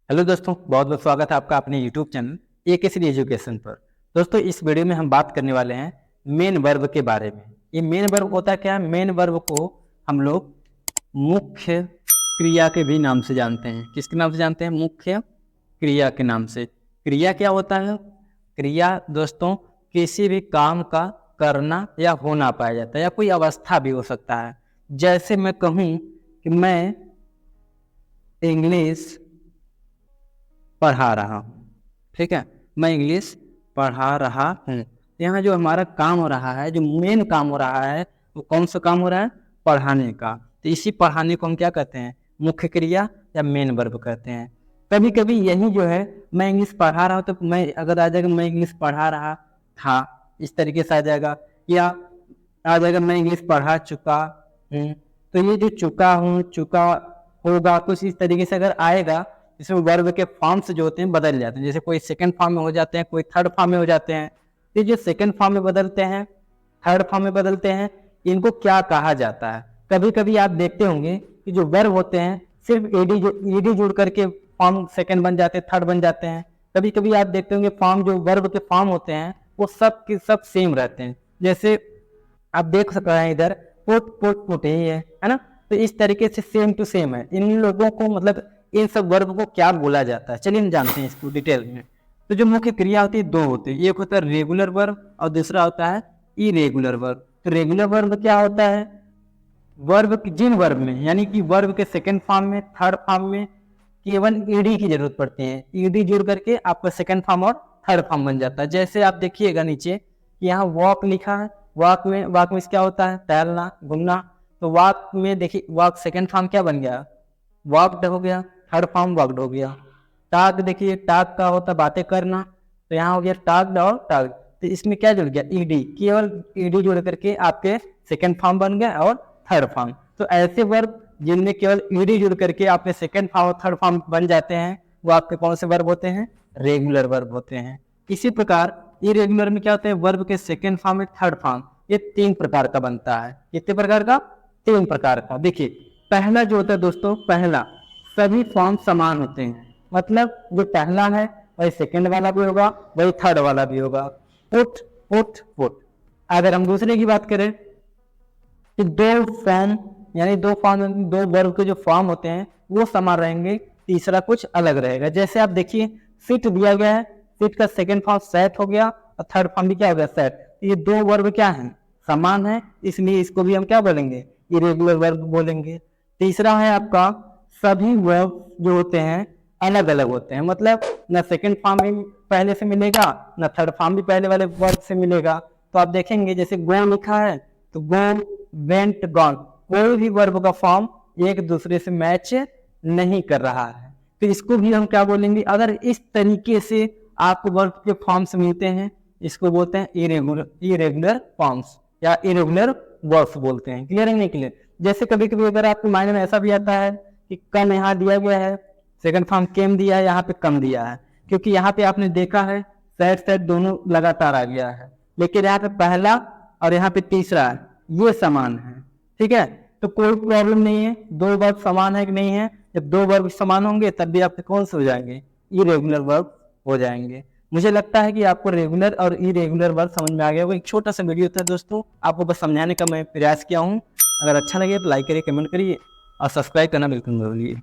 Hello दोस्तों, बहुत बहुत स्वागत है आपका अपने यूट्यूब चैनल एकेसी एजुकेशन पर। दोस्तों, इस वीडियो में हम बात करने वाले हैं मेन वर्ब के बारे में। ये मेन वर्ब होता क्या है? मेन वर्ब को हम लोग मुख्य क्रिया के भी नाम से जानते हैं। किसके नाम से जानते हैं? मुख्य क्रिया के नाम से। क्रिया क्या होता है? क्रिया दोस्तों किसी भी काम का करना या होना पाया जाता है, या कोई अवस्था भी हो सकता है। जैसे मैं कहूँ कि मैं इंग्लिश पढ़ा रहा हूँ, ठीक है, मैं इंग्लिश पढ़ा रहा हूँ। यहाँ जो हमारा काम हो रहा है, जो मेन काम हो रहा है, वो कौन सा काम हो रहा है? पढ़ाने का। तो इसी पढ़ाने को हम क्या कहते हैं? मुख्य क्रिया या मेन वर्ब कहते हैं। कभी कभी यही जो है, मैं इंग्लिश पढ़ा रहा हूँ, तो मैं अगर आ जाएगा मैं इंग्लिश पढ़ा रहा था, इस तरीके से आ जाएगा। या आ जाएगा मैं इंग्लिश पढ़ा चुका हूँ। तो ये जो चुका हूँ, चुका होगा, कुछ इस तरीके से अगर आएगा, इसमें वर्ब के फॉर्म्स जो होते हैं बदल जाते हैं। जैसे कोई सेकंड फॉर्म में हो जाते हैं, कोई थर्ड फॉर्म में हो जाते हैं। तो जो सेकंड फॉर्म में बदलते हैं, थर्ड फॉर्म में बदलते हैं, इनको क्या कहा जाता है? कभी कभी आप देखते होंगे कि जो वर्ब होते हैं सिर्फ ईडी जुड़ करके फॉर्म सेकंड बन जाते हैं, थर्ड बन जाते हैं। कभी कभी आप देखते होंगे फॉर्म, जो वर्ब के फॉर्म होते हैं वो सब के सब सेम रहते हैं। जैसे आप देख सकते हैं इधर पुट पुट पुट ही है ना। तो इस तरीके से सेम टू सेम है। इन लोगों को मतलब इन सब वर्ब को क्या बोला जाता है, चलिए हम जानते हैं इसको डिटेल में। तो जो मुख्य क्रिया होती है दो होती है, एक होता है रेगुलर वर्ब और दूसरा होता है इरेगुलर वर्ब। तो रेगुलर वर्ब क्या होता है? वर्ब जिन वर्ब में, यानी कि वर्ब के सेकंड फॉर्म में, थर्ड फॉर्म में केवल ईडी की जरूरत पड़ती है। ईडी जुड़ करके आपका सेकंड फॉर्म और थर्ड फॉर्म बन जाता है। जैसे आप देखिएगा नीचे यहाँ वॉक लिखा है। वॉक में क्या होता है? टहलना, घूमना। तो वॉक में देखिए, वॉक सेकंड फॉर्म क्या बन गया? वॉकड हो गया। थर्ड फॉर्म वॉकड हो गया। टाक देखिए, टाक का होता बातें करना, तो यहाँ हो गया टाक्ड और टाक। तो इसमें क्या जुड़ गया? ईडी, केवल ईडी जुड़ करके आपके सेकंड फॉर्म बन गया और थर्ड फॉर्म। तो ऐसे वर्ब जिनमें केवल ईडी जुड़ करके आपके सेकंड फॉर्म और थर्ड फॉर्म बन जाते हैं, वो आपके कौन से वर्ब होते हैं? रेगुलर वर्ब होते हैं। इसी प्रकार इरेगुलर में क्या होता है? वर्ब के सेकंड फॉर्म में थर्ड फॉर्म, ये तीन प्रकार का बनता है। कितने प्रकार का? तीन प्रकार का। देखिए, पहला जो होता है दोस्तों, पहला सभी फॉर्म समान होते हैं। मतलब जो पहला है वही सेकंड वाला भी होगा, वही थर्ड वाला भी होगा। Put put put. अगर हम दूसरे की बात करें कि दो फॉर्म, यानी दो फॉर्म, दो वर्ब के जो फॉर्म होते हैं वो समान रहेंगे, तीसरा कुछ अलग रहेगा। जैसे आप देखिए, सिट दिया गया है, सिट का सेकंड फॉर्म सेट हो गया और थर्ड फॉर्म भी क्या हो गया? सेट। ये दो वर्ब क्या है? समान है, इसलिए इसको भी हम क्या बोलेंगे? इरेगुलर वर्ब बोलेंगे। तीसरा है आपका, सभी वर्ब जो होते हैं अलग अलग होते हैं। मतलब न सेकंड फॉर्म भी पहले से मिलेगा, न थर्ड फॉर्म भी पहले वाले वर्ब से मिलेगा। तो आप देखेंगे जैसे गो लिखा है, तो गो, वेंट, गॉन, कोई भी वर्ब का फॉर्म एक दूसरे से मैच नहीं कर रहा है। तो इसको भी हम क्या बोलेंगे? अगर इस तरीके से आपको वर्ब के फॉर्म्स मिलते हैं, इसको बोलते हैं इरेगुलर फॉर्म्स या इरेगुलर वर्ब्स बोलते हैं। क्लियर है नहीं क्लियर? जैसे कभी कभी अगर आपके माइंड में ऐसा भी आता है कि कम यहाँ दिया गया है, सेकंड फॉर्म केम दिया है, यहाँ पे कम दिया है, क्योंकि यहाँ पे आपने देखा है साइड साइड दोनों लगातार आ गया है, लेकिन यहाँ पे पहला और यहाँ पे तीसरा है, ये समान है। ठीक है, तो कोई प्रॉब्लम नहीं है। दो वर्ब समान है कि नहीं है? जब दो वर्ब समान होंगे तब भी आपके कौन से हो जाएंगे? इरेगुलर वर्ब हो जाएंगे। मुझे लगता है कि आपको रेगुलर और इरेगुलर वर्ब समझ में आ गया होगा। एक छोटा सा वीडियो था दोस्तों, आपको बस समझाने का मैं प्रयास किया हूँ। अगर अच्छा लगे तो लाइक करिए, कमेंट करिए और सब्सक्राइब करना बिल्कुल न भूलिए।